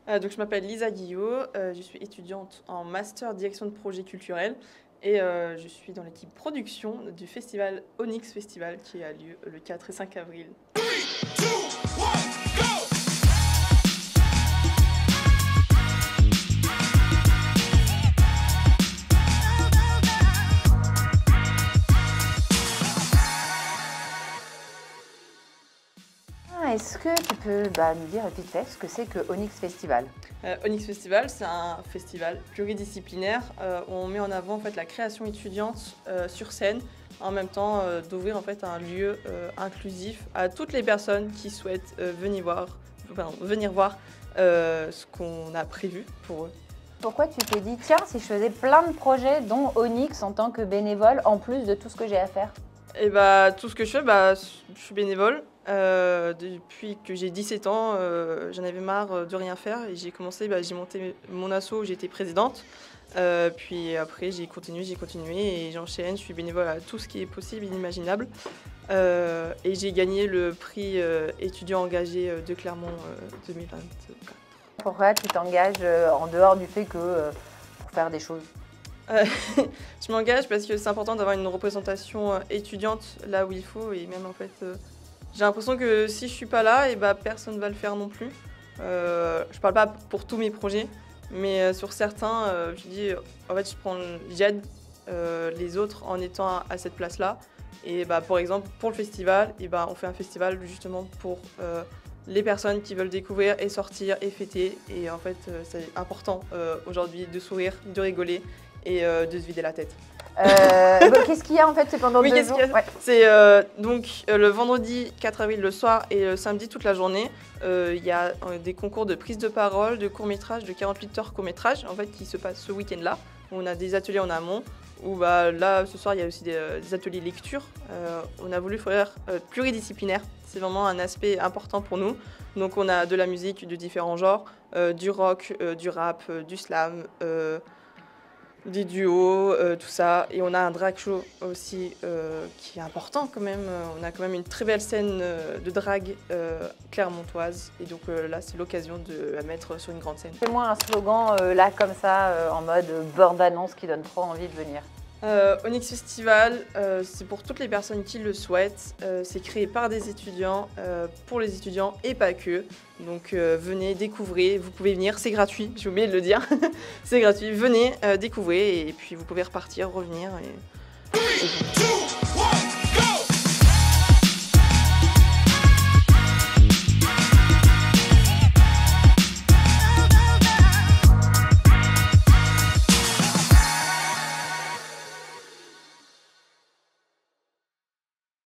Donc je m'appelle Lisa Guillot, je suis étudiante en master direction de projet culturel et je suis dans l'équipe production du festival Onyx Festival qui a lieu le 4 et 5 avril. Est-ce que tu peux nous dire vite fait ce que c'est que Onyx Festival? Onyx Festival, c'est un festival pluridisciplinaire où on met en avant en fait, la création étudiante sur scène, en même temps d'ouvrir en fait, un lieu inclusif à toutes les personnes qui souhaitent venir voir ce qu'on a prévu pour eux. Pourquoi tu t'es dit, tiens, si je faisais plein de projets, dont Onyx en tant que bénévole, en plus de tout ce que j'ai à faire? Et tout ce que je fais, je suis bénévole. Depuis que j'ai 17 ans, j'en avais marre de rien faire et j'ai commencé, j'ai monté mon asso où j'étais présidente. Puis après, j'ai continué et j'enchaîne. Je suis bénévole à tout ce qui est possible, inimaginable. Et j'ai gagné le prix étudiant engagé de Clermont 2024. Pourquoi tu t'engages en dehors du fait que pour faire des choses? Je m'engage parce que c'est important d'avoir une représentation étudiante là où il faut et même en fait j'ai l'impression que si je suis pas là et personne ne va le faire non plus. Je parle pas pour tous mes projets mais sur certains je dis en fait j'aide les autres en étant à cette place là et par exemple pour le festival on fait un festival justement pour les personnes qui veulent découvrir et sortir et fêter et en fait c'est important aujourd'hui de sourire, de rigoler et de se vider la tête. Qu'est-ce qu'il y a en fait? C'est pendant 2 jours. Ouais. C'est donc le vendredi 4 avril le soir et le samedi toute la journée. Il y a des concours de prise de parole, de court-métrage, de 48 heures court-métrage en fait, qui se passent ce week-end-là. On a des ateliers en amont. Où là, ce soir, il y a aussi des ateliers lecture. On a voulu faire pluridisciplinaire. C'est vraiment un aspect important pour nous. Donc on a de la musique de différents genres, du rock, du rap, du slam, des duos, tout ça. Et on a un drag show aussi qui est important quand même. On a quand même une très belle scène de drag clermontoise. Et donc là, c'est l'occasion de la mettre sur une grande scène. Fais-moi un slogan là comme ça, en mode bande-annonce qui donne trop envie de venir. Onyx Festival, c'est pour toutes les personnes qui le souhaitent. C'est créé par des étudiants, pour les étudiants et pas que. Donc venez, découvrez, vous pouvez venir, c'est gratuit, j'ai oublié de le dire. C'est gratuit, venez, découvrez et puis vous pouvez repartir, revenir. Et...